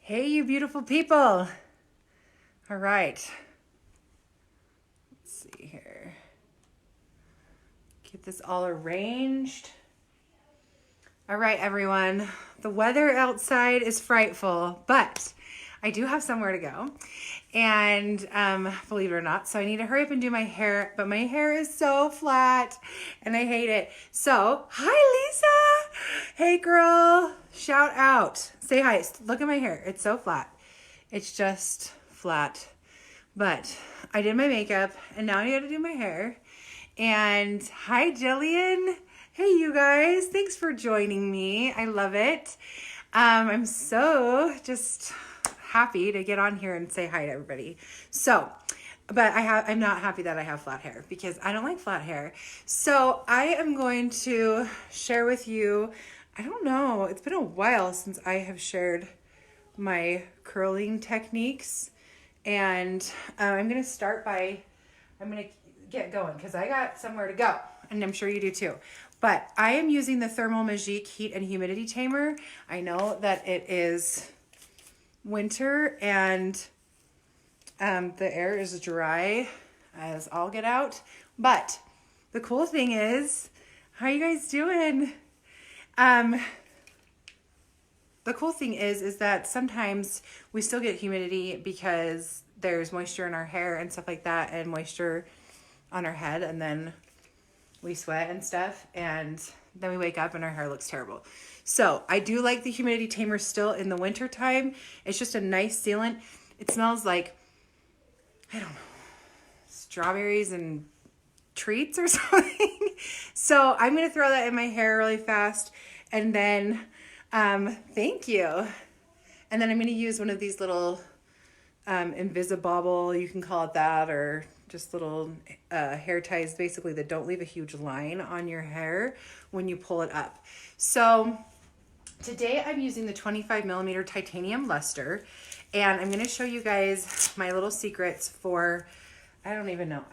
Hey, you beautiful people. All right. Let's see here. Get this all arranged. All right, everyone. The weather outside is frightful, but I do have somewhere to go. And believe it or not, so I need to hurry up and do my hair, but my hair is so flat and I hate it. So, hi, Lisa. Hey, girl. Shout out. Say hi. Look at my hair. It's so flat. It's just flat. But I did my makeup and now I got to do my hair. And hi, Jillian. Hey, you guys. Thanks for joining me. I love it. I'm so just happy to get on here and say hi to everybody. So, but I'm not happy that I have flat hair because I don't like flat hair. So I am going to share with you, I don't know, it's been a while since I have shared my curling techniques. And I'm going to start by, I'm going to get going because I got somewhere to go and I'm sure you do too. But I am using the Thermal Magique Heat and Humidity Tamer. I know that it is winter and the air is dry as all get out. But the cool thing is, how you guys doing? The cool thing is that sometimes we still get humidity because there's moisture in our hair and stuff like that, and moisture on our head, and then we sweat and stuff, and then we wake up and our hair looks terrible. So I do like the humidity tamer still in the winter time. It's just a nice sealant. It smells like, I don't know, strawberries and treats or something. So I'm going to throw that in my hair really fast. And then, thank you. And then I'm going to use one of these little Invisibobble, you can call it that, or just little hair ties basically that don't leave a huge line on your hair when you pull it up. So today I'm using the 25mm titanium luster, and I'm going to show you guys my little secrets for, I don't even know.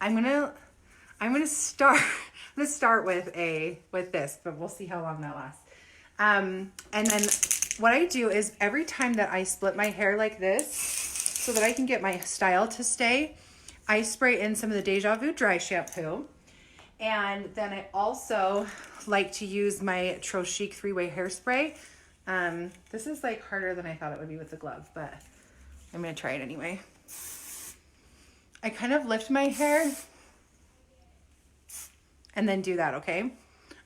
I'm going to start with this, but we'll see how long that lasts. And then what I do is every time that I split my hair like this so that I can get my style to stay, I spray in some of the Deja Vu dry shampoo. And then I also like to use my Chic 3-way hairspray. This is like harder than I thought it would be with the glove, but I'm going to try it anyway. I kind of lift my hair and then do that, okay?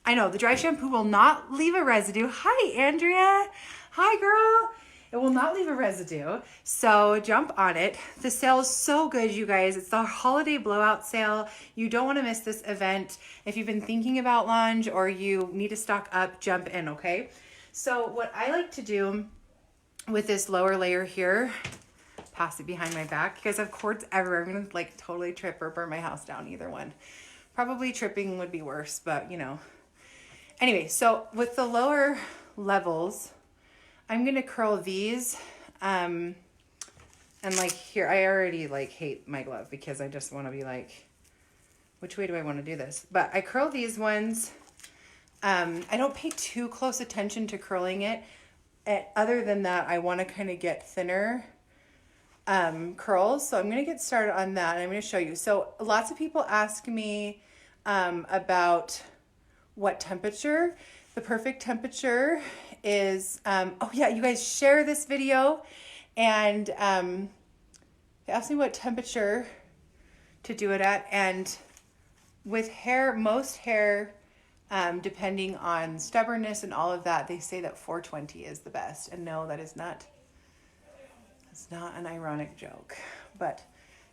I know the dry shampoo will not leave a residue. Hi, Andrea. Hi, girl. It will not leave a residue, so jump on it. The sale is so good, you guys. It's the holiday blowout sale. You don't want to miss this event. If you've been thinking about lunge or you need to stock up, jump in, okay? So what I like to do with this lower layer here, pass it behind my back. You guys have cords everywhere. I'm going to like totally trip or burn my house down, either one. Probably tripping would be worse, but you know. Anyway, so with the lower levels, I'm going to curl these, and like here, I already like hate my glove because I just want to be like, which way do I want to do this? But I curl these ones. I don't pay too close attention to curling it. Other than that, I want to kind of get thinner curls. So I'm going to get started on that, and I'm going to show you. So lots of people ask me about what temperature. The perfect temperature is, oh yeah, you guys share this video, and they asked me what temperature to do it at, and with hair, most hair, depending on stubbornness and all of that, they say that 420 is the best, and no, that is not, it's not an ironic joke, but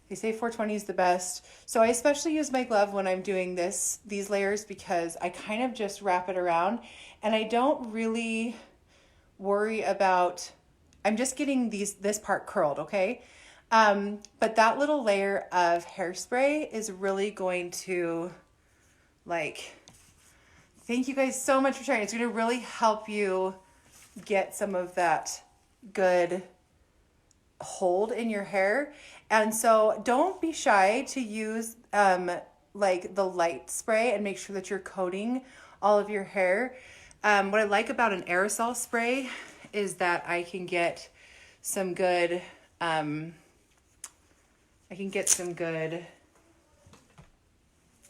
they say 420 is the best. So I especially use my glove when I'm doing these layers because I kind of just wrap it around and I don't really worry about, I'm just getting this part curled, okay? But that little layer of hairspray is really going to like, thank you guys so much for sharing. It's going to really help you get some of that good hold in your hair. And so don't be shy to use like the light spray and make sure that you're coating all of your hair. What I like about an aerosol spray is that I can get some good, I can get some good,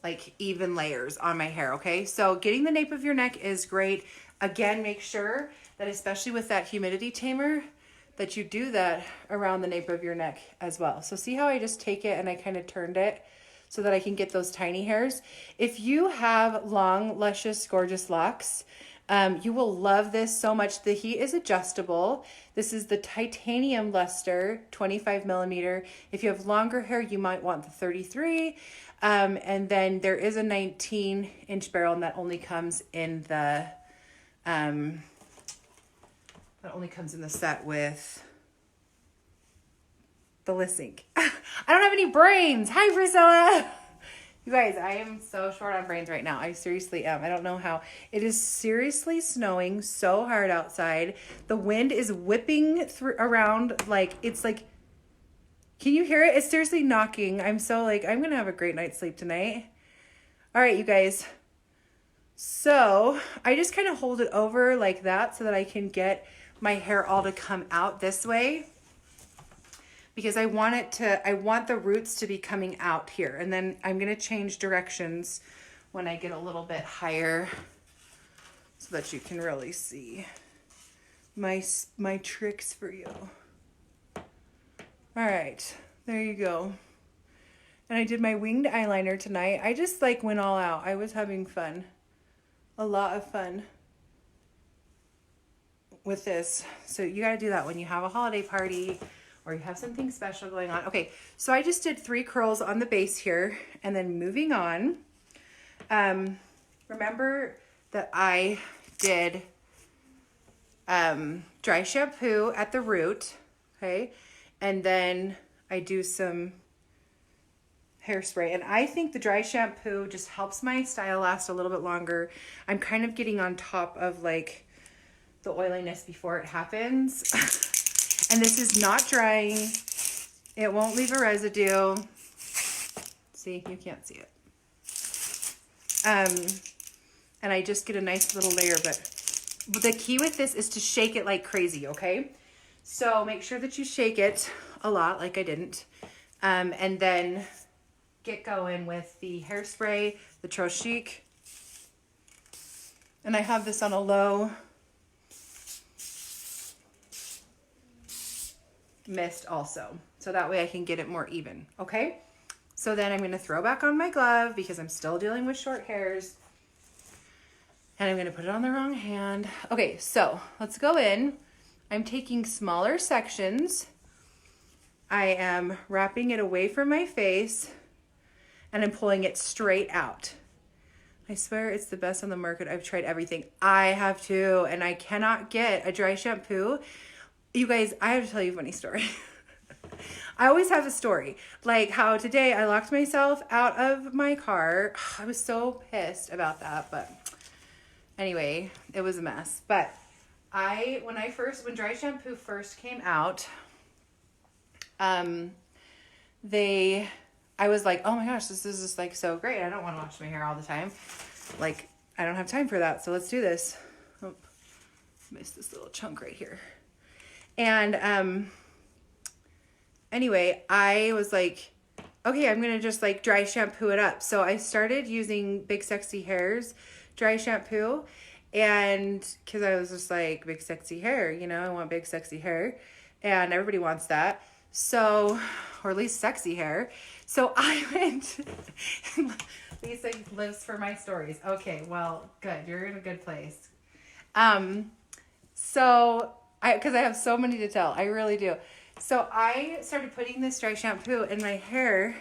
like, even layers on my hair, okay? So getting the nape of your neck is great. Again, make sure that, especially with that humidity tamer, that you do that around the nape of your neck as well. So see how I just take it and I kind of turned it so that I can get those tiny hairs. If you have long, luscious, gorgeous locks, you will love this so much. The heat is adjustable. This is the titanium luster, 25 millimeter. If you have longer hair, you might want the 33. And then there is a 19-inch barrel, and that only comes in the set with the lip sync. I don't have any brains. Hi, Priscilla. You guys, I am so short on brains right now. I seriously am. I don't know how. It is seriously snowing so hard outside. The wind is whipping through around, like, it's like, can you hear it? It's seriously knocking. I'm so like, I'm going to have a great night's sleep tonight. All right, you guys. So I just kind of hold it over like that so that I can get my hair all to come out this way, because I want the roots to be coming out here. And then I'm going to change directions when I get a little bit higher so that you can really see my tricks for you. All right, there you go. And I did my winged eyeliner tonight. I just like went all out. I was having fun. A lot of fun with this. So you got to do that when you have a holiday party or you have something special going on. Okay, so I just did 3 curls on the base here, and then moving on. Remember that I did dry shampoo at the root, okay? And then I do some hairspray. And I think the dry shampoo just helps my style last a little bit longer. I'm kind of getting on top of like the oiliness before it happens. And this is not drying. It won't leave a residue. See, you can't see it. And I just get a nice little layer, but the key with this is to shake it like crazy, okay? So make sure that you shake it a lot, like I didn't. And then get going with the hairspray, the Trop Chic. And I have this on a low mist also, so that way I can get it more even, okay? So then I'm going to throw back on my glove because I'm still dealing with short hairs, and I'm going to put it on the wrong hand. Okay, so let's go in. I'm taking smaller sections. I am wrapping it away from my face, and I'm pulling it straight out. I swear it's the best on the market. I've tried everything. I have too, and I cannot get a dry shampoo. You guys, I have to tell you a funny story. I always have a story. Like how today I locked myself out of my car. I was so pissed about that, but anyway, it was a mess. But when dry shampoo first came out, I was like, oh my gosh, this is just like so great. I don't want to wash my hair all the time. Like, I don't have time for that. So let's do this. Oh, missed this little chunk right here. And anyway, I was like, okay, I'm going to just like dry shampoo it up. So I started using Big Sexy Hair's dry shampoo, and because I was just like, big sexy hair, you know, I want big sexy hair, and everybody wants that. So, or at least sexy hair. So I went, Lisa lives for my stories. Okay, well, good. You're in a good place. Because I have so many to tell. I really do. So I started putting this dry shampoo in my hair,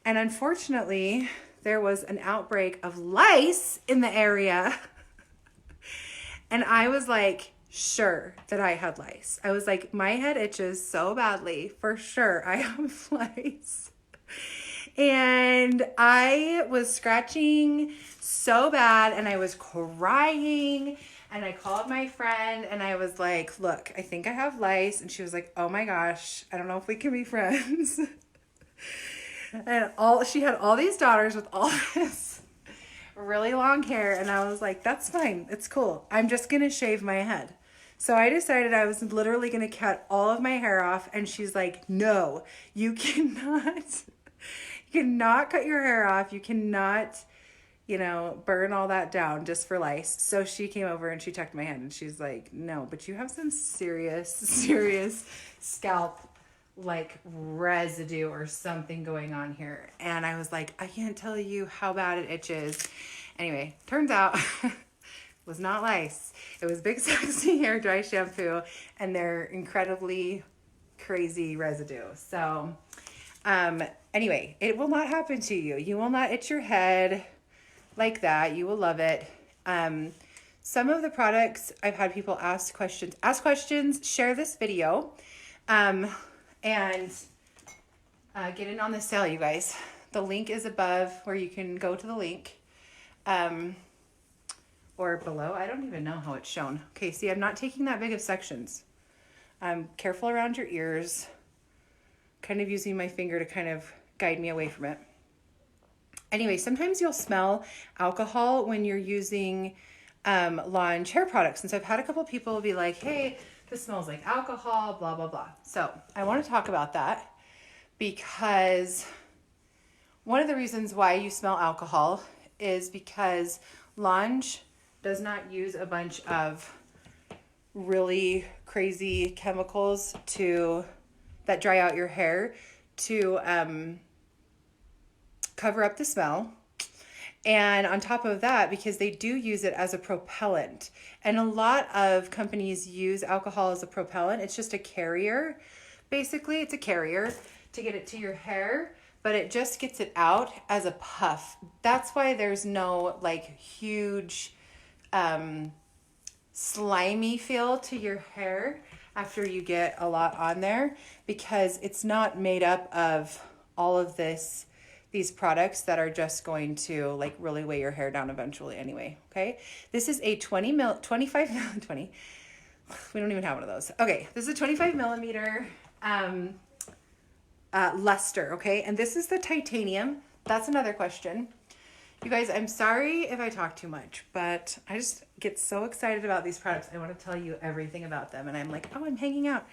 and unfortunately, there was an outbreak of lice in the area. And I was like, sure that I had lice. I was like, my head itches so badly. For sure, I have lice. And I was scratching so bad, and I was crying. And I called my friend, and I was like, look, I think I have lice. And she was like, oh my gosh, I don't know if we can be friends. And she had all these daughters with all this really long hair. And I was like, that's fine. It's cool. I'm just going to shave my head. So I decided I was literally going to cut all of my hair off. And she's like, no, you cannot, you cannot cut your hair off. You cannot, you know, burn all that down just for lice. So she came over and she checked my hand and she's like, no, but you have some serious scalp like residue or something going on here. And I was like, I can't tell you how bad it itches. Anyway, turns out it was not lice. It was Big Sexy Hair Dry Shampoo and their incredibly crazy residue. So anyway, it will not happen to you. You will not itch your head like that. You will love it. Some of the products I've had people ask questions, share this video, and get in on the sale, you guys. The link is above where you can go to the link, or below. I don't even know how it's shown. Okay, see, I'm not taking that big of sections. Careful around your ears, kind of using my finger to kind of guide me away from it. Anyway, sometimes you'll smell alcohol when you're using Launch hair products. And so I've had a couple people be like, hey, this smells like alcohol, blah, blah, blah. So I want to talk about that because one of the reasons why you smell alcohol is because Launch does not use a bunch of really crazy chemicals that dry out your hair to cover up the smell. And on top of that, because they do use it as a propellant, and a lot of companies use alcohol as a propellant. It's just a carrier. Basically, it's a carrier to get it to your hair, but it just gets it out as a puff. That's why there's no like huge slimy feel to your hair after you get a lot on there, because it's not made up of all of these products that are just going to like really weigh your hair down eventually anyway. Okay. This is a 20, we don't even have one of those. Okay. This is a 25 millimeter, luster. Okay. And this is the titanium. That's another question. You guys, I'm sorry if I talk too much, but I just get so excited about these products. I want to tell you everything about them. And I'm like, oh, I'm hanging out.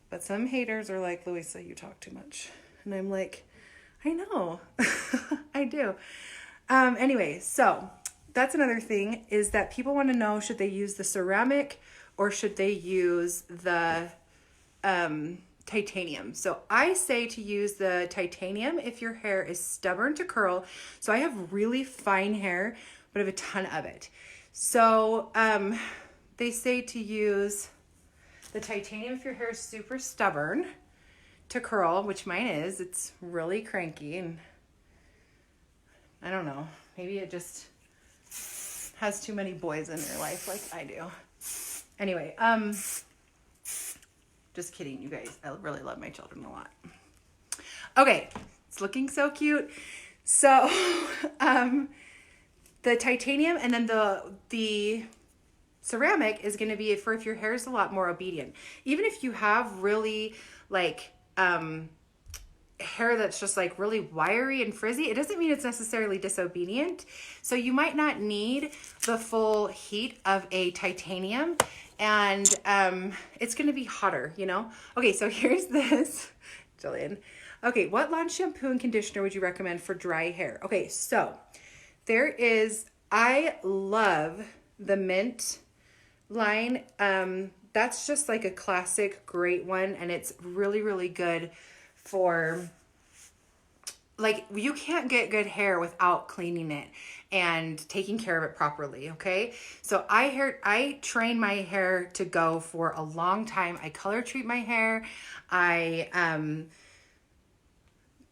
But some haters are like, Louisa, you talk too much. And I'm like, I know. I do. Anyway, so that's another thing is that people want to know, should they use the ceramic or should they use the titanium? So I say to use the titanium if your hair is stubborn to curl. So I have really fine hair, but I have a ton of it. So they say to use the titanium if your hair is super stubborn to curl, which mine is. It's really cranky, and I don't know, maybe it just has too many boys in your life like I do. Anyway, just kidding, you guys. I really love my children a lot. Okay, it's looking so cute. So the titanium and then the ceramic is going to be for if your hair is a lot more obedient. Even if you have really like hair that's just like really wiry and frizzy, it doesn't mean it's necessarily disobedient. So you might not need the full heat of a titanium, and it's going to be hotter, you know? Okay, so here's this, Jillian. Okay, what Launch shampoo and conditioner would you recommend for dry hair? Okay, so I love the mint line. That's just like a classic great one, and it's really, really good for, like, you can't get good hair without cleaning it and taking care of it properly, okay? So I train my hair to go for a long time. I color treat my hair. I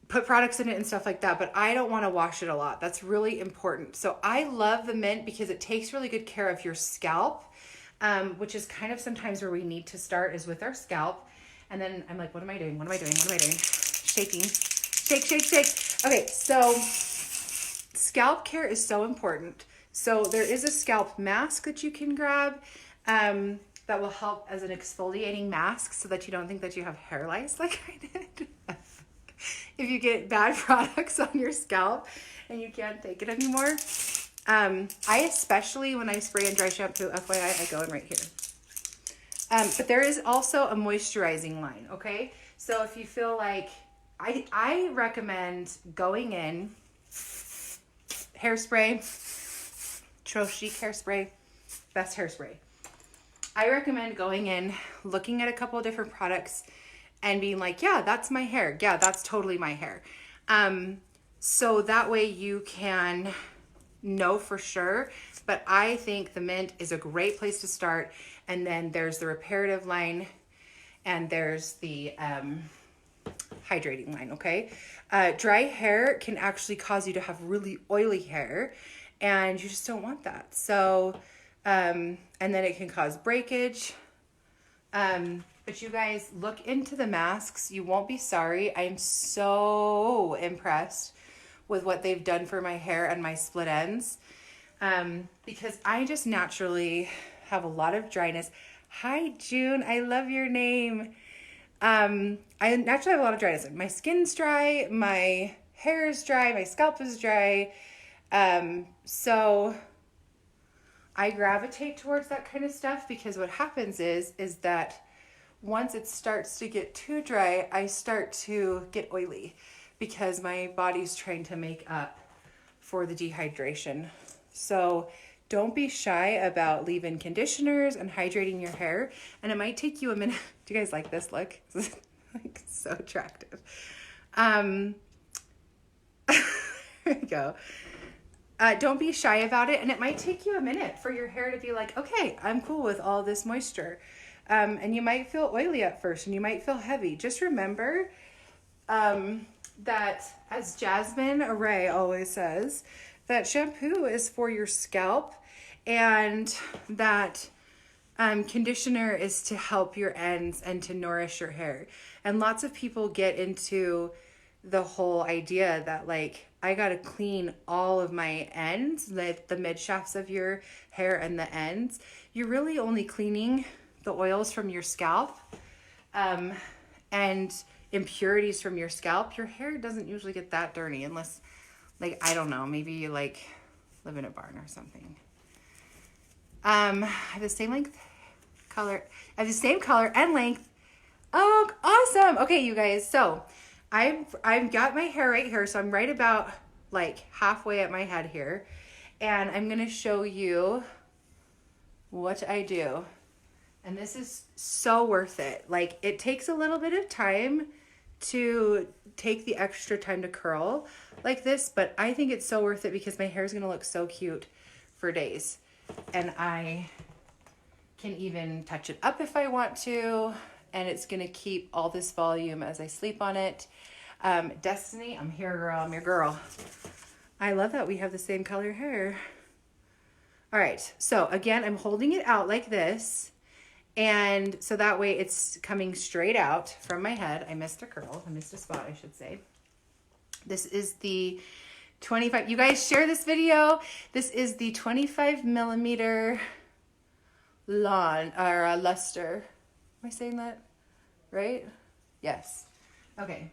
put products in it and stuff like that, but I don't want to wash it a lot. That's really important. So I love the mint because it takes really good care of your scalp. Which is kind of sometimes where we need to start is with our scalp. And then I'm like, what am I doing? What am I doing? What am I doing? Shaking. Shake, shake, shake. Okay, so scalp care is so important. So there is a scalp mask that you can grab that will help as an exfoliating mask so that you don't think that you have hair lice like I did. If you get bad products on your scalp and you can't take it anymore. I especially, when I spray and dry shampoo, FYI, I go in right here. But there is also a moisturizing line, okay? So if you feel like, I recommend going in, Hairspray, Trop Chic Hairspray, best hairspray. I recommend going in, looking at a couple of different products and being like, yeah, that's my hair. Yeah, that's totally my hair. So that way you can know for sure. But I think the Mint is a great place to start. And then there's the reparative line and there's the hydrating line, okay? Dry hair can actually cause you to have really oily hair and you just don't want that. So, and then it can cause breakage. But you guys look into the masks. You won't be sorry. I'm so impressed with what they've done for my hair and my split ends. Because I just naturally have a lot of dryness. Hi, June. I love your name. I naturally have a lot of dryness. My skin's dry. My hair is dry. My scalp is dry. So I gravitate towards that kind of stuff because what happens is that once it starts to get too dry, I start to get oily because my body's trying to make up for the dehydration. So don't be shy about leave-in conditioners and hydrating your hair. And it might take you a minute. Do you guys like this look? It's like so attractive. There you go. Don't be shy about it. And it might take you a minute for your hair to be like, okay, I'm cool with all this moisture. And you might feel oily at first and you might feel heavy. Just remember that, as Jasmine Array always says, that shampoo is for your scalp and that conditioner is to help your ends and to nourish your hair. And lots of people get into the whole idea that like, I got to clean all of my ends, like the mid shafts of your hair and the ends. You're really only cleaning the oils from your scalp and impurities from your scalp. Your hair doesn't usually get that dirty unless, like, I don't know, maybe you like live in a barn or something. I have the same color and length. Oh, awesome. Okay, you guys. So I've got my hair right here. So I'm right about like halfway at my head here. And I'm going to show you what I do. And this is so worth it. Like, it takes a little bit of time to take the extra time to curl like this, but I think it's so worth it because my hair is going to look so cute for days. And I can even touch it up if I want to, and it's going to keep all this volume as I sleep on it. Destiny, I'm here, girl. I'm your girl. I love that we have the same color hair. All right, so again, I'm holding it out like this. And so that way it's coming straight out from my head. I missed a curl. I missed a spot, I should say. This is the 25. You guys share this video. This is the 25 millimeter luster. Am I saying that right? Yes. Okay.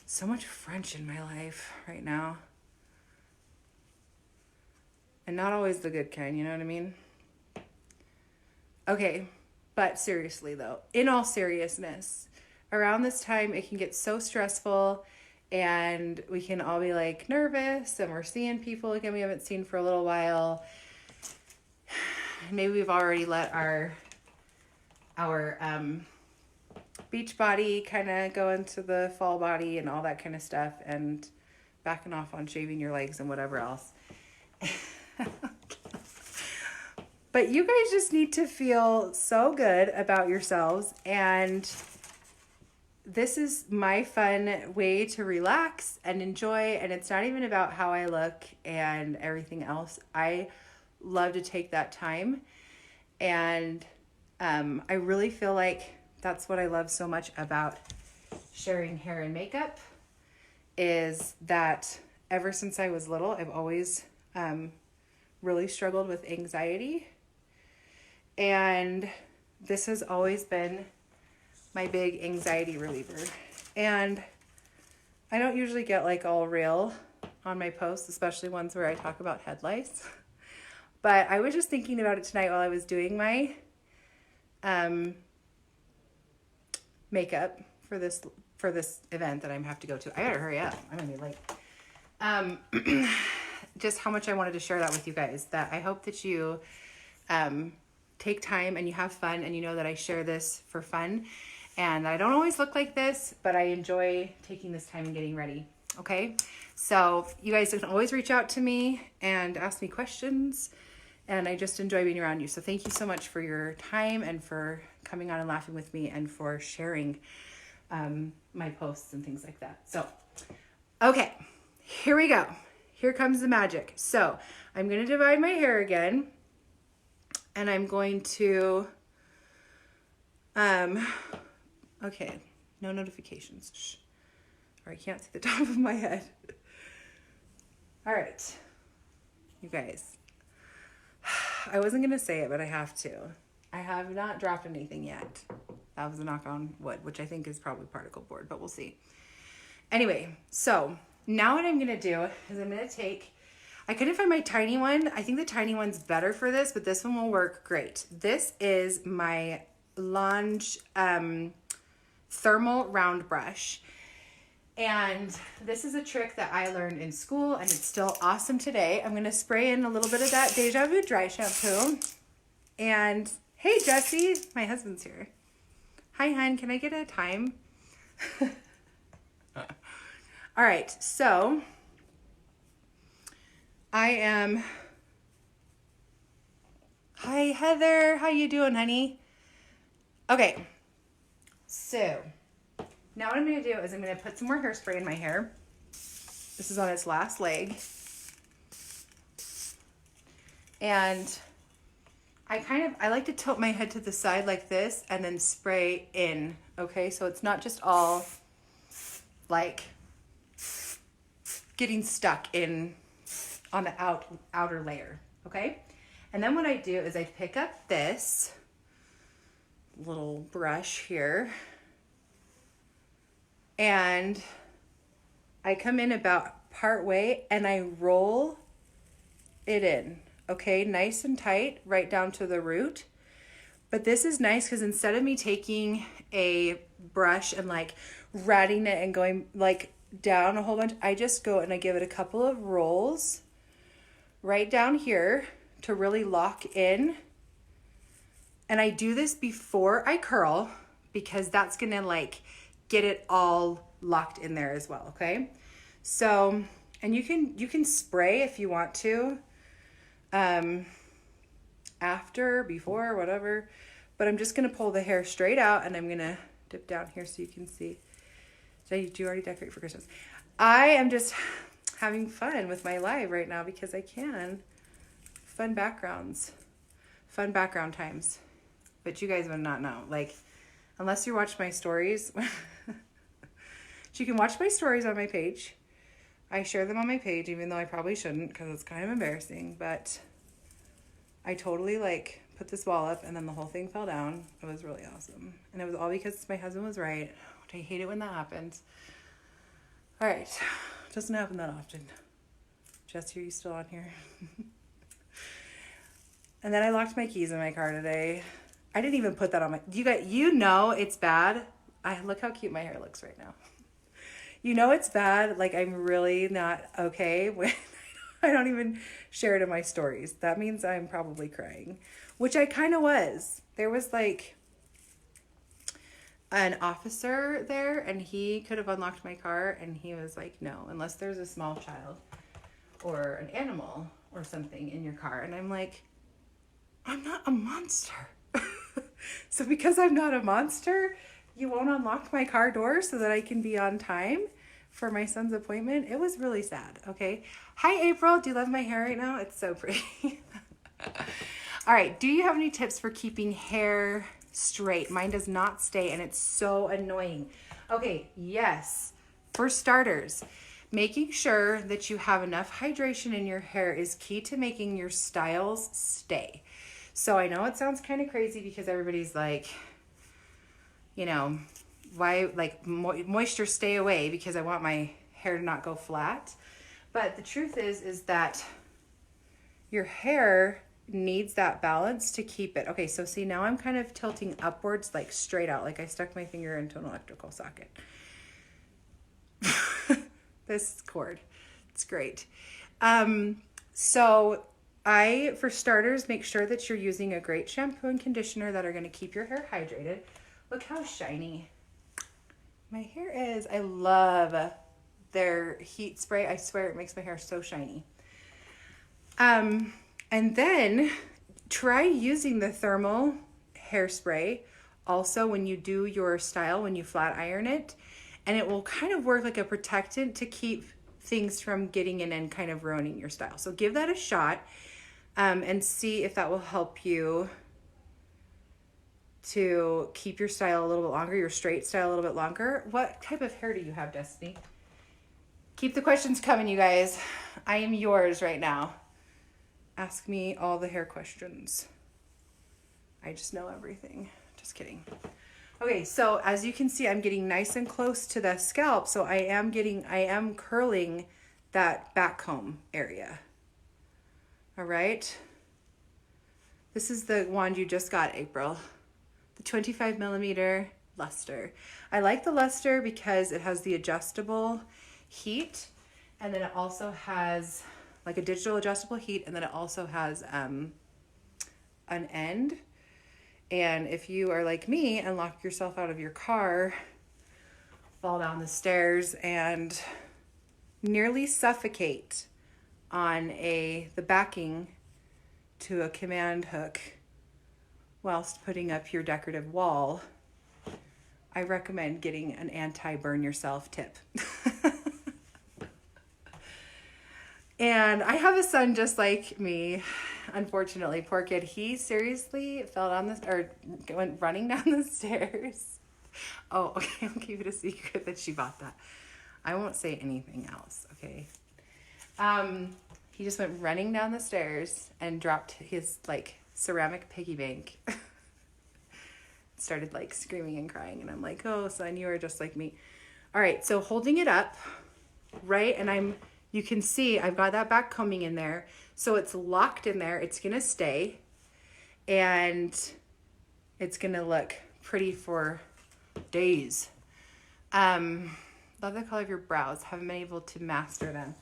So much French in my life right now. And not always the good kind, you know what I mean? Okay, but seriously though, in all seriousness, around this time it can get so stressful and we can all be like nervous and we're seeing people again we haven't seen for a little while. Maybe we've already let our beach body kind of go into the fall body and all that kind of stuff and backing off on shaving your legs and whatever else. But you guys just need to feel so good about yourselves, and this is my fun way to relax and enjoy, and it's not even about how I look and everything else. I love to take that time, and I really feel like that's what I love so much about sharing hair and makeup, is that ever since I was little, I've always really struggled with anxiety. And this has always been my big anxiety reliever. And I don't usually get like all real on my posts, especially ones where I talk about head lice. But I was just thinking about it tonight while I was doing my makeup for this event that I have to go to. I gotta hurry up. I'm gonna be late. Just how much I wanted to share that with you guys, that I hope that you take time and you have fun, and you know that I share this for fun, and I don't always look like this, but I enjoy taking this time and getting ready. Okay, so you guys can always reach out to me and ask me questions, and I just enjoy being around you. So thank you so much for your time and for coming on and laughing with me and for sharing my posts and things like that. So, okay, here we go. Here comes the magic. So I'm going to divide my hair again, and I'm going to, okay, no notifications. Shh. Or I can't see the top of my head. All right, you guys, I wasn't going to say it, but I have to. I have not dropped anything yet. That was a knock on wood, which I think is probably particle board, but we'll see. Anyway, so now what I'm going to do is I'm going to take, I couldn't find my tiny one. I think the tiny one's better for this, but this one will work great. This is my Lange thermal round brush. And this is a trick that I learned in school, and it's still awesome today. I'm going to spray in a little bit of that Deja Vu dry shampoo. And hey, Jesse, my husband's here. Hi, hon, can I get a time? All right, so I am, hi, Heather, how you doing, honey? Okay, so now what I'm going to do is I'm going to put some more hairspray in my hair. This is on its last leg. And I like to tilt my head to the side like this and then spray in, okay? So it's not just all like getting stuck in on the outer layer, okay? And then what I do is I pick up this little brush here, and I come in about part way and I roll it in. Okay, nice and tight, right down to the root. But this is nice because instead of me taking a brush and like ratting it and going like down a whole bunch, I just go and I give it a couple of rolls right down here to really lock in. And I do this before I curl because that's gonna like get it all locked in there as well, okay? So, and you can spray if you want to. After, before, whatever, but I'm just going to pull the hair straight out, and I'm going to dip down here so you can see. Did you already decorate for Christmas? I am just having fun with my live right now because I can. Fun background times, but you guys would not know, like, unless you watch my stories. You can watch my stories on my page. I share them on my page, even though I probably shouldn't because it's kind of embarrassing, but I totally like put this wall up and then the whole thing fell down. It was really awesome. And it was all because my husband was right. I hate it when that happens. All right. It doesn't happen that often. Jess, are you still on here? And then I locked my keys in my car today. I didn't even put that on my, you know it's bad. Look how cute my hair looks right now. You know it's bad, like I'm really not okay when I don't even share it in my stories. That means I'm probably crying, which I kind of was. There was like an officer there, and he could have unlocked my car, and he was like, no, unless there's a small child or an animal or something in your car. And I'm like, I'm not a monster. So because I'm not a monster, you won't unlock my car door so that I can be on time for my son's appointment? It was really sad, okay? Hi, April. Do you love my hair right now? It's so pretty. All right. Do you have any tips for keeping hair straight? Mine does not stay, and it's so annoying. Okay, yes. For starters, making sure that you have enough hydration in your hair is key to making your styles stay. So I know it sounds kind of crazy because everybody's like, you know, why, like, moisture stay away because I want my hair to not go flat. But the truth is that your hair needs that balance to keep it. Okay, so see, now I'm kind of tilting upwards, like straight out, like I stuck my finger into an electrical socket. This cord, it's great. So for starters, make sure that you're using a great shampoo and conditioner that are going to keep your hair hydrated. Look how shiny my hair is. I love their heat spray. I swear it makes my hair so shiny. And then try using the thermal hairspray also when you do your style, when you flat iron it, and it will kind of work like a protectant to keep things from getting in and kind of ruining your style. So give that a shot, and see if that will help you to keep your style a little bit longer, your straight style a little bit longer. What type of hair do you have, Destiny? Keep the questions coming, you guys. I am yours right now. Ask me all the hair questions. I just know everything. Just kidding. Okay, so as you can see, I'm getting nice and close to the scalp. So I am curling that back comb area. All right. This is the wand you just got, April. The 25 millimeter luster. I like the luster because it has the adjustable heat, and then it also has like a digital adjustable heat, and then it also has an end. And if you are like me and lock yourself out of your car, fall down the stairs and nearly suffocate on the backing to a command hook whilst putting up your decorative wall, I recommend getting an anti-burn yourself tip. And I have a son just like me, unfortunately, poor kid. He seriously fell down went running down the stairs. Oh, okay, I'll keep it a secret that she bought that. I won't say anything else, okay? He just went running down the stairs and dropped his like ceramic piggy bank. Started like screaming and crying, and I'm like, oh son, you are just like me. All right, so holding it up, right? And you can see I've got that back combing in there. So it's locked in there. It's gonna stay, and it's gonna look pretty for days. Love the color of your brows. Haven't been able to master them.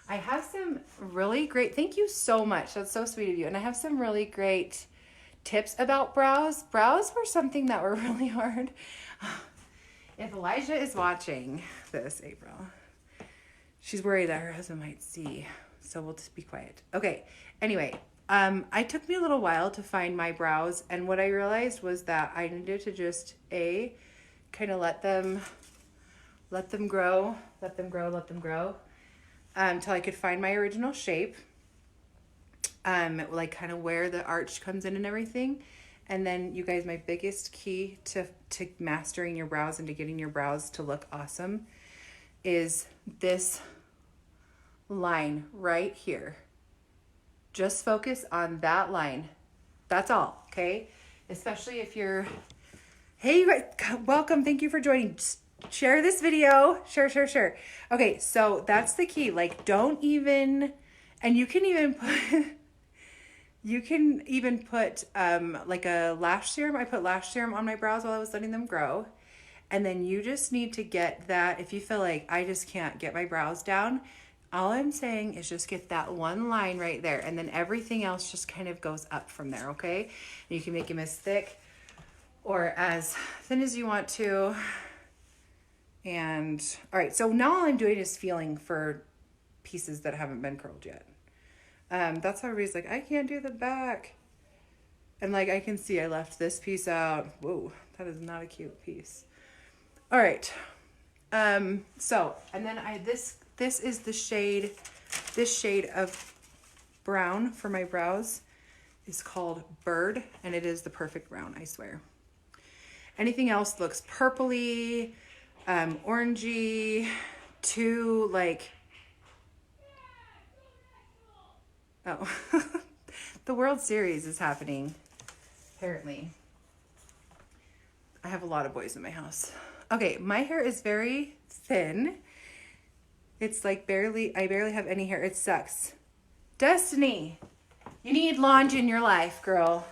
I have some really great, thank you so much. That's so sweet of you. And I have some really great tips about brows. Brows were something that were really hard. If Elijah is watching this, April, she's worried that her husband might see. So we'll just be quiet. Okay. Anyway, it took me a little while to find my brows. And what I realized was that I needed to just, kind of let them grow, until I could find my original shape. Like kind of where the arch comes in and everything. And then you guys, my biggest key to mastering your brows and to getting your brows to look awesome is this line right here. Just focus on that line. That's all, okay? Especially if you're, hey, welcome, thank you for joining. Just share this video, share. Okay, so that's the key. Like, don't even, and you can even put, like a lash serum. I put lash serum on my brows while I was letting them grow. And then you just need to get that, if you feel like I just can't get my brows down, all I'm saying is just get that one line right there, and then everything else just kind of goes up from there, okay? And you can make them as thick or as thin as you want to. And all right, so now all I'm doing is feeling for pieces that haven't been curled yet. That's how everybody's like, I can't do the back. And like, I can see I left this piece out. Whoa, that is not a cute piece. All right. So, and then this is the shade, this shade of brown for my brows is called Bird, and it is the perfect brown, I swear. Anything else looks purpley, orangey, too like, oh, the World Series is happening, apparently. I have a lot of boys in my house. Okay, my hair is very thin. It's like I barely have any hair. It sucks. Destiny, You need laundry in your life, girl.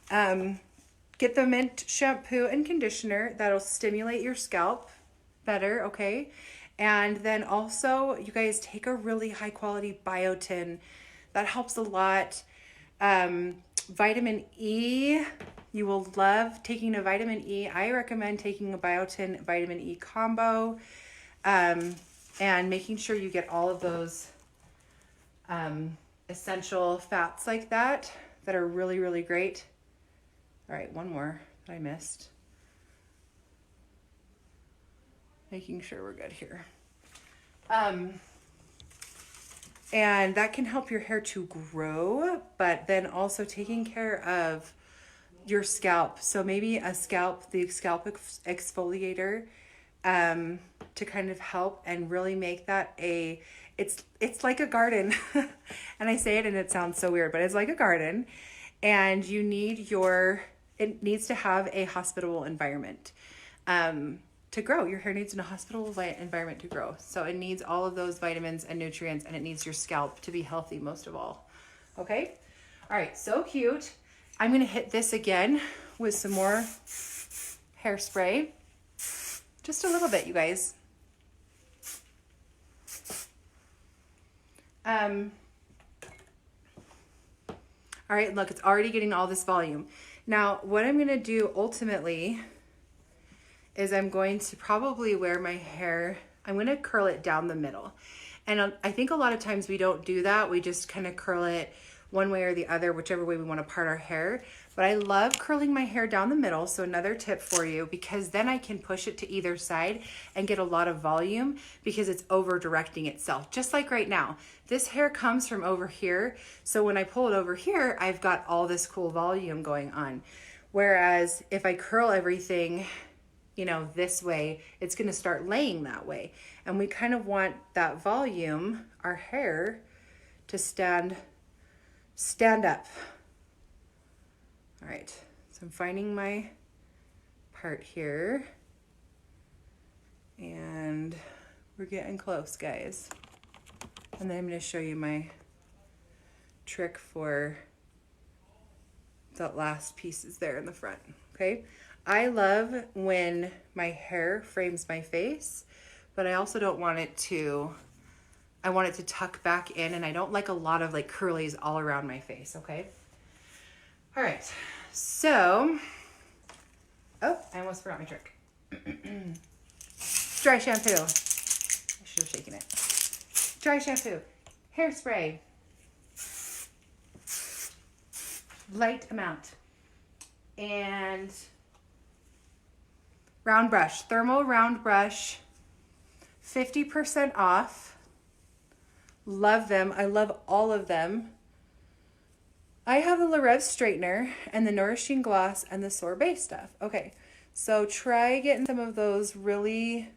Get the mint shampoo and conditioner. That'll stimulate your scalp better, okay? And then also, you guys take a really high quality biotin. That helps a lot. Vitamin E. You will love taking a vitamin E. I recommend taking a biotin vitamin E combo. And making sure you get all of those essential fats like that are really, really great. All right, one more that I missed. Making sure we're good here. And that can help your hair to grow, but then also taking care of your scalp. So maybe the scalp exfoliator to kind of help and really make that it's like a garden. And I say it and it sounds so weird, but it's like a garden, and it needs to have a hospitable environment to grow. Your hair needs a hospitable environment to grow. So it needs all of those vitamins and nutrients, and it needs your scalp to be healthy most of all. Okay? All right, so cute. I'm going to hit this again with some more hairspray. Just a little bit, you guys. All right, look, it's already getting all this volume. Now, what I'm going to do ultimately is I'm going to probably wear my hair, I'm going to curl it down the middle. And I think a lot of times we don't do that. We just kind of curl it one way or the other, whichever way we want to part our hair. But I love curling my hair down the middle. So another tip for you, because then I can push it to either side and get a lot of volume because it's over directing itself. Just like right now, this hair comes from over here. So when I pull it over here, I've got all this cool volume going on. Whereas if I curl everything, you know, this way, it's going to start laying that way. And we kind of want that volume, our hair, to stand up. All right, so I'm finding my part here, and we're getting close, guys. And then I'm going to show you my trick for the last pieces there in the front, okay? I love when my hair frames my face, but I also don't want it to, I want it to tuck back in, and I don't like a lot of like curlies all around my face, okay? All right, so, oh, I almost forgot my trick. Dry shampoo. I should have shaken it. Dry shampoo, hairspray, light amount, and round brush, thermal round brush, 50% off. Love them. I love all of them. I have the L'Oreal straightener and the nourishing gloss and the sorbet stuff. Okay, so try getting some of those really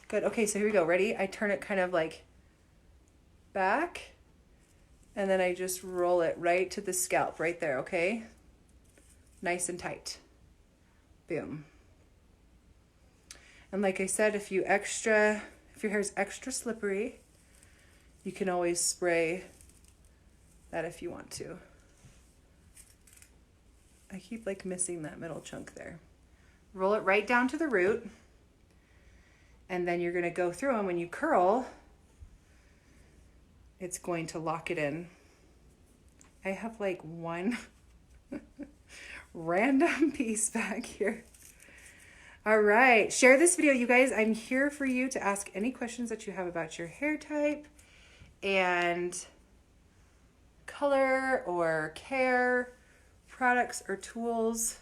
good. Okay, so here we go. Ready? I turn it kind of like back, and then I just roll it right to the scalp right there, okay? Nice and tight. Boom. And like I said, if your hair's extra slippery, you can always spray that if you want to. I keep like missing that middle chunk there. Roll it right down to the root, and then you're gonna go through, and when you curl, it's going to lock it in. I have like one random piece back here. All right, share this video, you guys. I'm here for you to ask any questions that you have about your hair type and color or care, products or tools.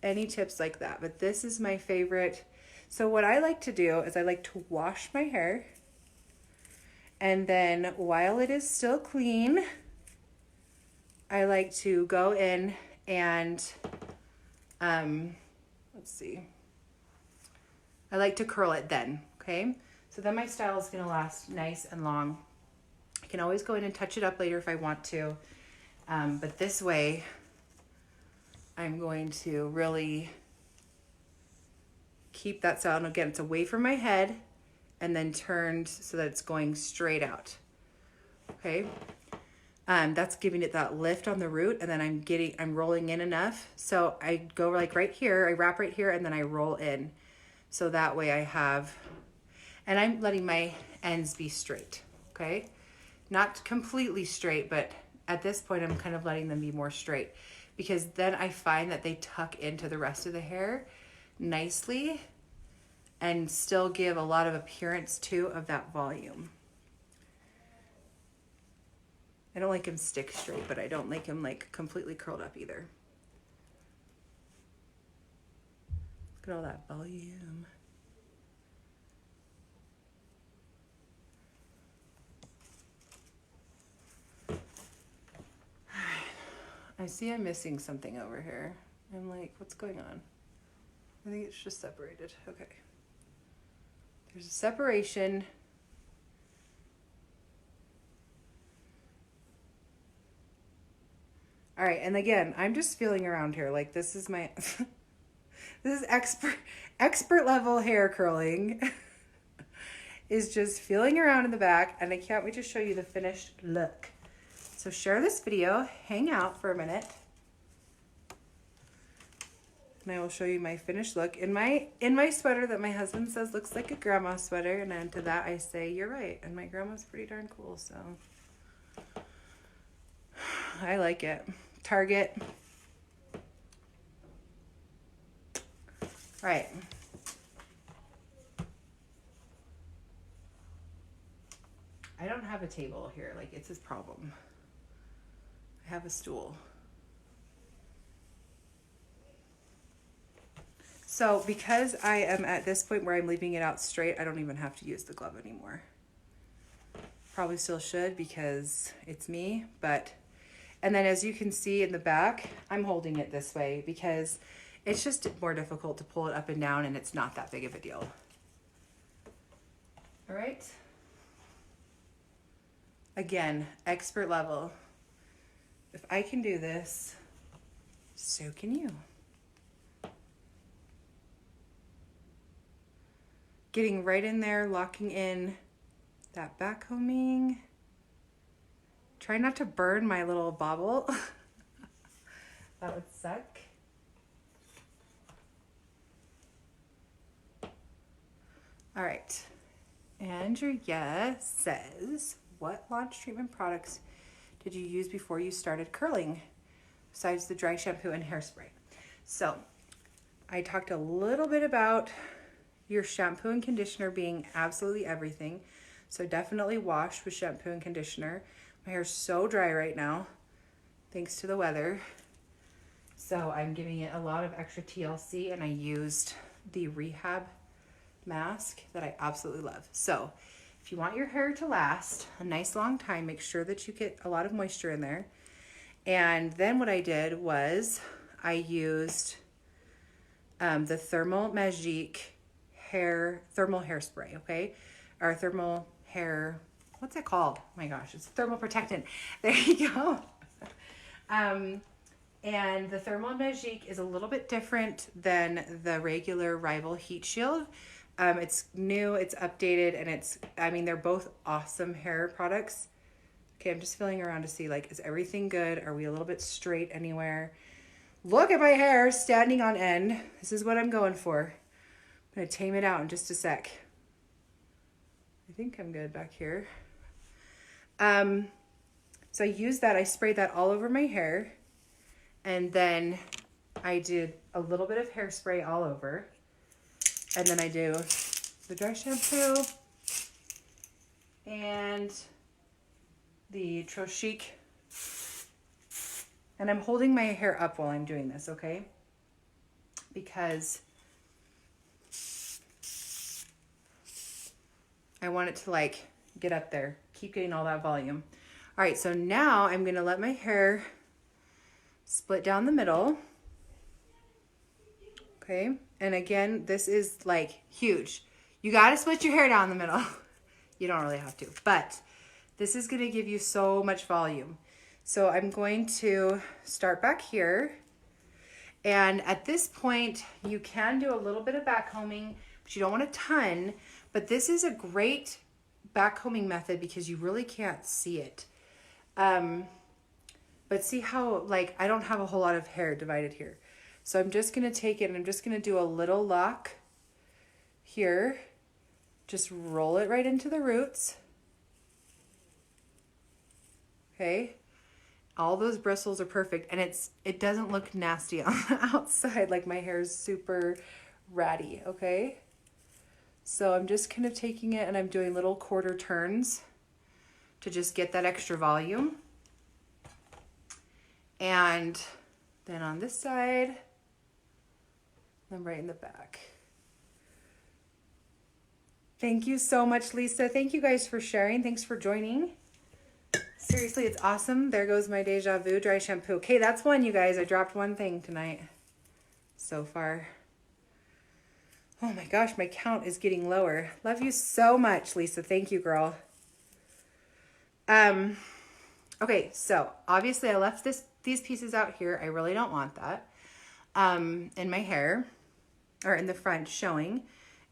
Any tips like that, but this is my favorite. So what I like to do is I like to wash my hair, and then while it is still clean, I like to go in and, let's see, I like to curl it then, okay? So then my style is gonna last nice and long. I can always go in and touch it up later if I want to, but this way, I'm going to really keep that style. And again, it's away from my head, and then turned so that it's going straight out. Okay. That's giving it that lift on the root, and then I'm rolling in enough. So I go like right here, I wrap right here, and then I roll in. So that way I have, and I'm letting my ends be straight, okay? Not completely straight, but at this point I'm kind of letting them be more straight, because then I find that they tuck into the rest of the hair nicely and still give a lot of appearance too of that volume. I don't like them stick straight, but I don't like them like completely curled up either. Look at all that volume. I see I'm missing something over here. I'm like, what's going on? I think it's just separated. Okay. There's a separation. All right, and again, I'm just feeling around here. Like this is my, this is expert level hair curling. Is just feeling around in the back, and I can't wait to show you the finished look. So share this video, hang out for a minute, and I will show you my finished look in my sweater that my husband says looks like a grandma sweater, and then to that I say, you're right, and my grandma's pretty darn cool, so I like it. Target. All right. I don't have a table here, like it's his problem. I have a stool. So because I am at this point where I'm leaving it out straight, I don't even have to use the glove anymore. Probably still should because it's me, but, and then as you can see in the back, I'm holding it this way because it's just more difficult to pull it up and down, and it's not that big of a deal. All right. Again, expert level. If I can do this, so can you. Getting right in there, locking in that back combing. Try not to burn my little bobble. That would suck. All right. Andrea says, what launch treatment products did you use before you started curling besides the dry shampoo and hairspray? So I talked a little bit about your shampoo and conditioner being absolutely everything. So definitely wash with shampoo and conditioner. My hair's so dry right now, thanks to the weather. So I'm giving it a lot of extra TLC, and I used the Rehab mask that I absolutely love. So if you want your hair to last a nice long time, make sure that you get a lot of moisture in there. And then what I did was I used the Thermal Magic thermal hairspray, okay? Or thermal hair, what's it called? Oh my gosh, it's thermal protectant. There you go. And the Thermal Magic is a little bit different than the regular Rival Heat Shield. It's new, it's updated, and I mean, they're both awesome hair products. Okay, I'm just feeling around to see, like, is everything good? Are we a little bit straight anywhere? Look at my hair standing on end. This is what I'm going for. I'm gonna tame it out in just a sec. I think I'm good back here. So I used that, I sprayed that all over my hair, and then I did a little bit of hairspray all over. And then I do the dry shampoo and the Trochic. And I'm holding my hair up while I'm doing this, okay? Because I want it to like get up there, keep getting all that volume. All right, so now I'm gonna let my hair split down the middle. Okay, and again, this is like huge. You gotta split your hair down the middle. You don't really have to, but this is gonna give you so much volume. So I'm going to start back here. And at this point, you can do a little bit of back combing, but you don't want a ton. But this is a great backcombing method because you really can't see it. But see how, like, I don't have a whole lot of hair divided here. So I'm just going to take it and I'm just going to do a little lock here. Just roll it right into the roots. Okay. All those bristles are perfect, and it doesn't look nasty on the outside, like my hair is super ratty, okay? So I'm just kind of taking it and I'm doing little quarter turns to just get that extra volume. And then on this side, then right in the back. Thank you so much, Lisa. Thank you guys for sharing. Thanks for joining. Seriously, it's awesome. There goes my Deja Vu dry shampoo. Okay, that's one, you guys. I dropped one thing tonight so far. Oh my gosh, my count is getting lower. Love you so much, Lisa. Thank you, girl. Okay, so obviously I left these pieces out here. I really don't want that in my hair or in the front showing.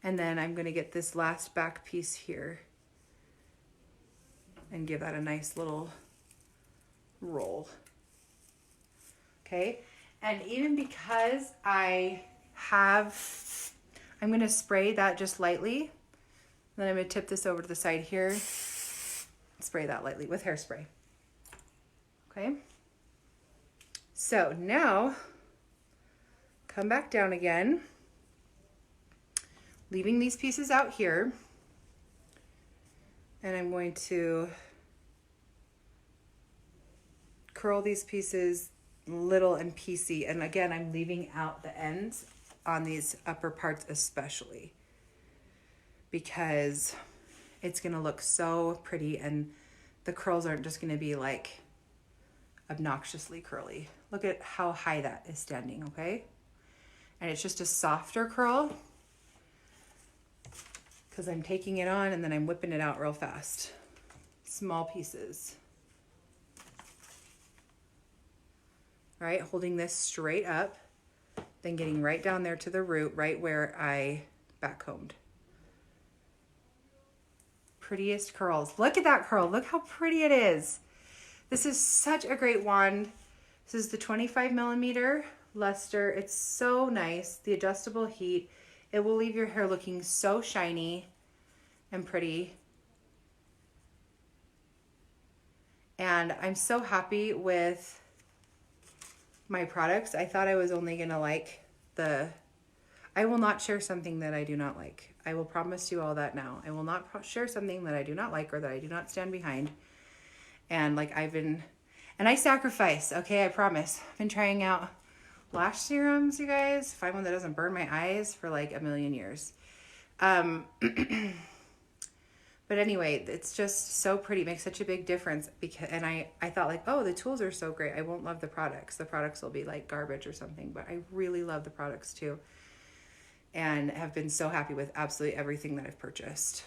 And then I'm going to get this last back piece here and give that a nice little roll. Okay, and even because I'm going to spray that just lightly. Then I'm going to tip this over to the side here. Spray that lightly with hairspray. Okay. So now come back down again, leaving these pieces out here. And I'm going to curl these pieces little and piecey. And again, I'm leaving out the ends on these upper parts especially because it's going to look so pretty and the curls aren't just going to be like obnoxiously curly. Look at how high that is standing, okay? And it's just a softer curl because I'm taking it on and then I'm whipping it out real fast. Small pieces. All right, holding this straight up, then getting right down there to the root, right where I backcombed. Prettiest curls. Look at that curl. Look how pretty it is. This is such a great wand. This is the 25 millimeter luster. It's so nice. The adjustable heat. It will leave your hair looking so shiny and pretty. And I'm so happy with my products. I thought I was only gonna like I will not share something that I do not like. I will promise you all that now. I will not share something that I do not like or that I do not stand behind. And like and I sacrifice, okay, I promise. I've been trying out lash serums, you guys. Find one that doesn't burn my eyes for like a million years. But anyway, it's just so pretty. It makes such a big difference and I thought like, oh, the tools are so great. I won't love the products. The products will be like garbage or something, but I really love the products too. And have been so happy with absolutely everything that I've purchased.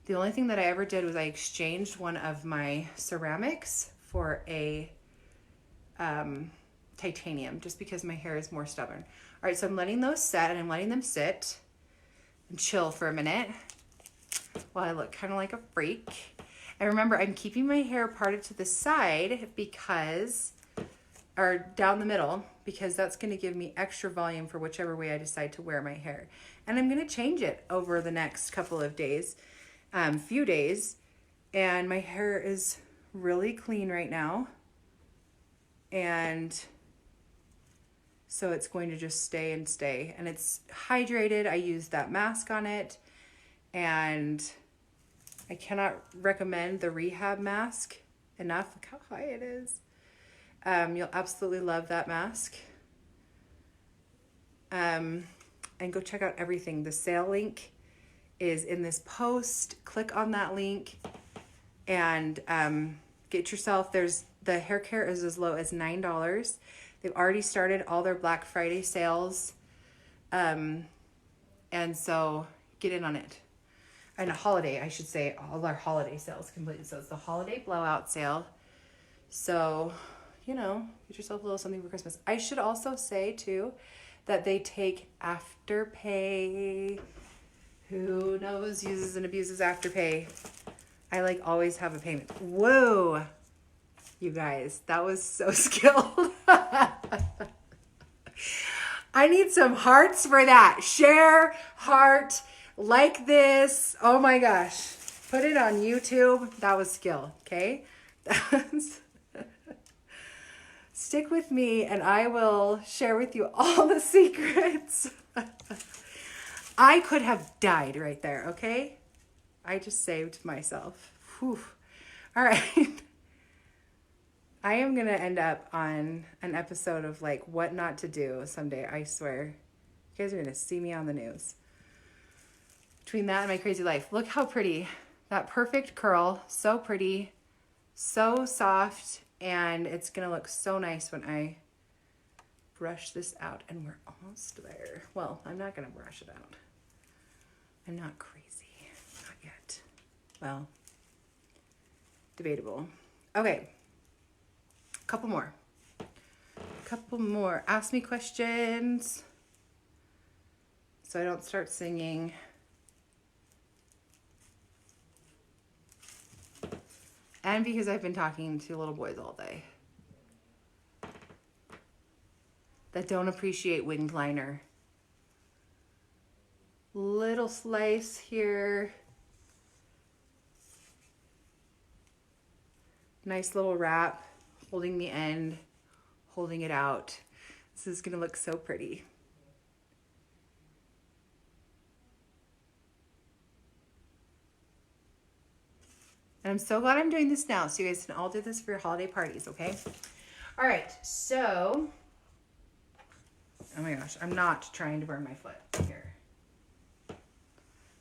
The only thing that I ever did was I exchanged one of my ceramics for a titanium just because my hair is more stubborn. All right, so I'm letting those set and I'm letting them sit and chill for a minute while I look kind of like a freak. And remember, I'm keeping my hair parted to the side or down the middle, because that's going to give me extra volume for whichever way I decide to wear my hair. And I'm going to change it over the next couple of days, few days. And my hair is really clean right now. And so it's going to just stay and stay. And it's hydrated. I used that mask on it. And I cannot recommend the rehab mask enough. Look how high it is. You'll absolutely love that mask. And go check out everything. The sale link is in this post. Click on that link and get yourself, the hair care is as low as $9. They've already started all their Black Friday sales. And so get in on it. And a holiday, I should say, all our holiday sales completely. So it's the holiday blowout sale. So, you know, get yourself a little something for Christmas. I should also say too that they take Afterpay Who knows, uses and abuses Afterpay. I like always have a payment. Whoa, you guys, that was so skilled. I need some hearts for that. Share, heart, like this. Oh my gosh. Put it on YouTube. That was skill, okay? Stick with me and I will share with you all the secrets. I could have died right there, okay? I just saved myself. Whew. All right. I am going to end up on an episode of like what not to do someday, I swear. You guys are going to see me on the news. Between that and my crazy life. Look how pretty. That perfect curl. So pretty. So soft. And it's going to look so nice when I brush this out. And we're almost there. Well, I'm not going to brush it out. I'm not crazy. Not yet. Well, debatable. Okay. Couple more. Ask me questions so I don't start singing. And because I've been talking to little boys all day that don't appreciate winged liner. Little slice here. Nice little wrap. Holding the end, holding it out. This is gonna look so pretty. And I'm so glad I'm doing this now, so you guys can all do this for your holiday parties, okay? All right, so, oh my gosh, I'm not trying to burn my foot here.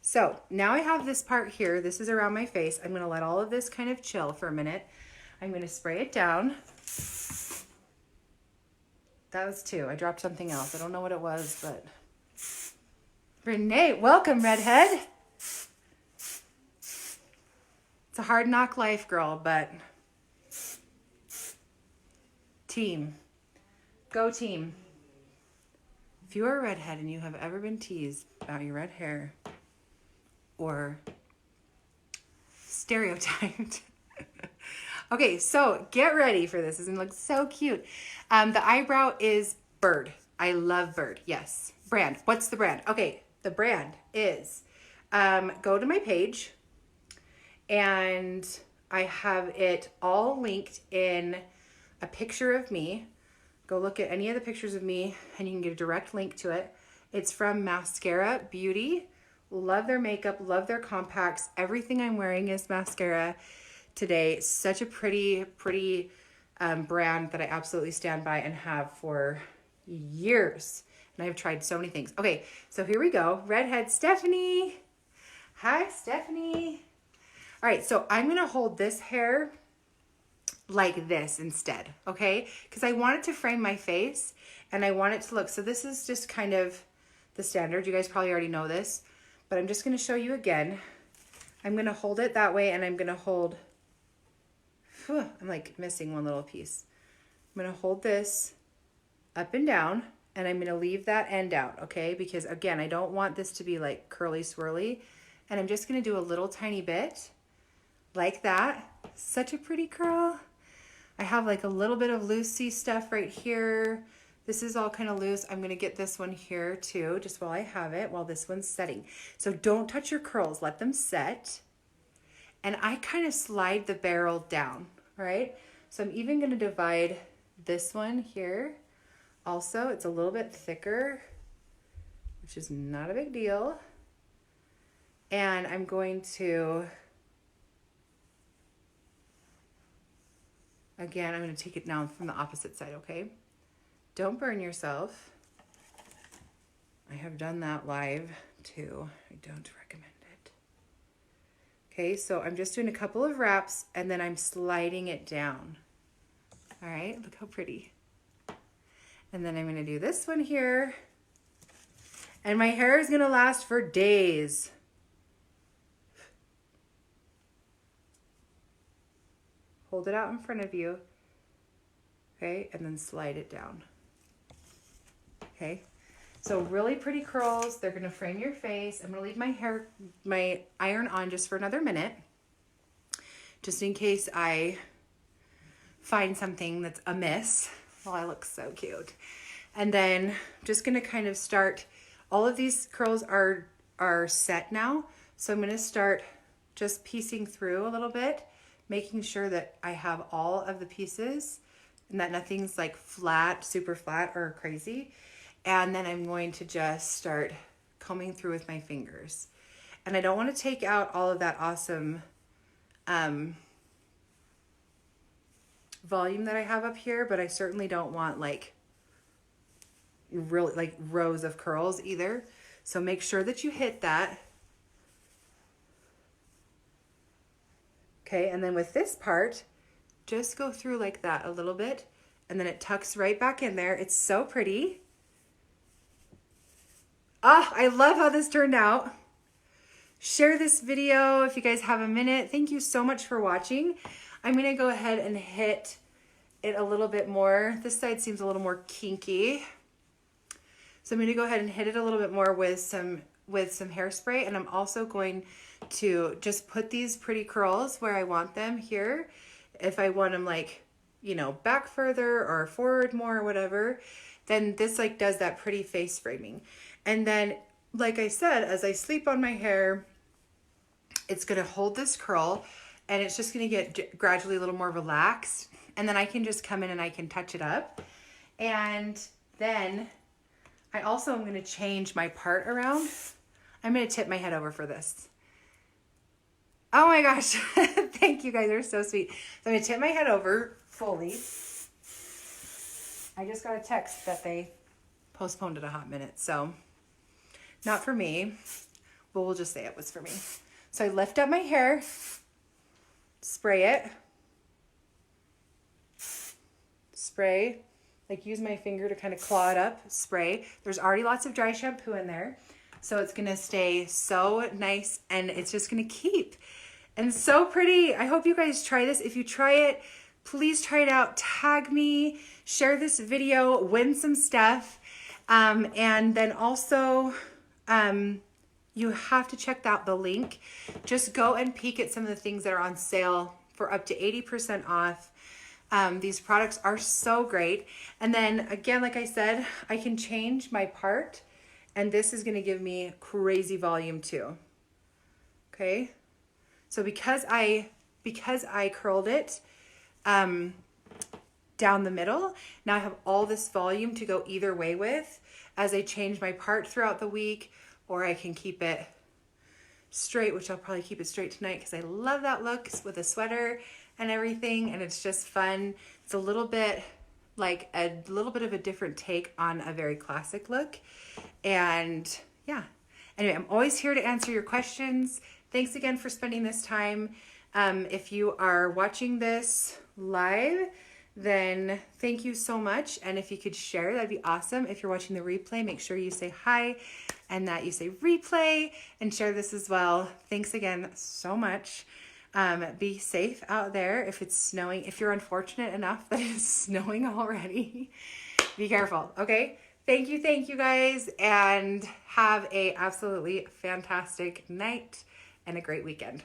So now I have this part here. This is around my face. I'm gonna let all of this kind of chill for a minute. I'm going to spray it down. That was 2. I dropped something else. I don't know what it was, but... Renee, welcome, redhead. It's a hard knock life, girl, but... Team. Go team. If you are a redhead and you have ever been teased about your red hair or stereotyped... Okay, so get ready for this. It's gonna look so cute. The eyebrow is Bird. I love Bird. Yes. Brand. What's the brand? Okay, the brand is, go to my page and I have it all linked in a picture of me. Go look at any of the pictures of me and you can get a direct link to it. It's from Mascara Beauty. Love their makeup, love their compacts. Everything I'm wearing is mascara today. Such a pretty brand that I absolutely stand by and have for years. And I've tried so many things. Okay, so here we go. Redhead Stephanie. Hi, Stephanie. All right, so I'm going to hold this hair like this instead, okay? Because I want it to frame my face and I want it to look, so this is just kind of the standard. You guys probably already know this, but I'm just going to show you again. I'm going to hold it that way and I'm going to hold... I'm like missing one little piece. I'm going to hold this up and down and I'm going to leave that end out, okay? Because again, I don't want this to be like curly swirly. And I'm just going to do a little tiny bit like that. Such a pretty curl. I have like a little bit of loosey stuff right here. This is all kind of loose. I'm going to get this one here too, just while I have it, while this one's setting. So don't touch your curls. Let them set. And I kind of slide the barrel down, all right? So I'm even gonna divide this one here. Also, it's a little bit thicker, which is not a big deal. And I'm going to, again, I'm gonna take it down from the opposite side, okay? Don't burn yourself. I have done that live too. I don't recommend it. Okay, so I'm just doing a couple of wraps and then I'm sliding it down. All right, look how pretty. And then I'm gonna do this one here. And my hair is gonna last for days. Hold it out in front of you. Okay, and then slide it down. Okay, So really pretty curls. They're going to frame your face. I'm going to leave my iron on just for another minute, just in case I find something that's amiss. Oh, I look so cute. And then I'm just going to kind of start. All of these curls are set now. So I'm going to start just piecing through a little bit, making sure that I have all of the pieces and that nothing's like flat, super flat or crazy. And then I'm going to just start combing through with my fingers. And I don't want to take out all of that awesome volume that I have up here, but I certainly don't want like really like rows of curls either. So make sure that you hit that. Okay, and then with this part, just go through like that a little bit, and then it tucks right back in there. It's so pretty. Ah, I love how this turned out. Share this video if you guys have a minute. Thank you so much for watching. I'm gonna go ahead and hit it a little bit more. This side seems a little more kinky. So I'm gonna go ahead and hit it a little bit more with some hairspray, and I'm also going to just put these pretty curls where I want them here. If I want them like, you know, back further or forward more or whatever, then this like does that pretty face framing. And then, like I said, as I sleep on my hair, it's gonna hold this curl and it's just gonna get gradually a little more relaxed. And then I can just come in and I can touch it up. And then I also am gonna change my part around. I'm gonna tip my head over for this. Oh my gosh, thank you guys, they're so sweet. So I'm gonna tip my head over fully. I just got a text that they postponed it a hot minute, so not for me, but we'll just say it was for me. So I lift up my hair, spray it, spray, like use my finger to kind of claw it up, spray. There's already lots of dry shampoo in there, so it's gonna stay so nice and it's just gonna keep. And so pretty. I hope you guys try this. If you try it, please try it out. Tag me, share this video, win some stuff. And then also, you have to check out the link. Just go and peek at some of the things that are on sale for up to 80% off. These products are so great. And then again, like I said, I can change my part, and this is gonna give me crazy volume too. Okay. So because I curled it down the middle, now I have all this volume to go either way with as I change my part throughout the week, or I can keep it straight, which I'll probably keep it straight tonight because I love that look with a sweater and everything, and it's just fun. It's a little bit like a little bit of a different take on a very classic look. And yeah, anyway, I'm always here to answer your questions. Thanks again for spending this time. If you are watching this live, then thank you so much. And if you could share, that'd be awesome. If you're watching the replay, make sure you say hi and that you say replay and share this as well. Thanks again so much. Be safe out there. If it's snowing, if you're unfortunate enough that it's snowing already, be careful, okay? Thank you guys, and have a absolutely fantastic night and a great weekend.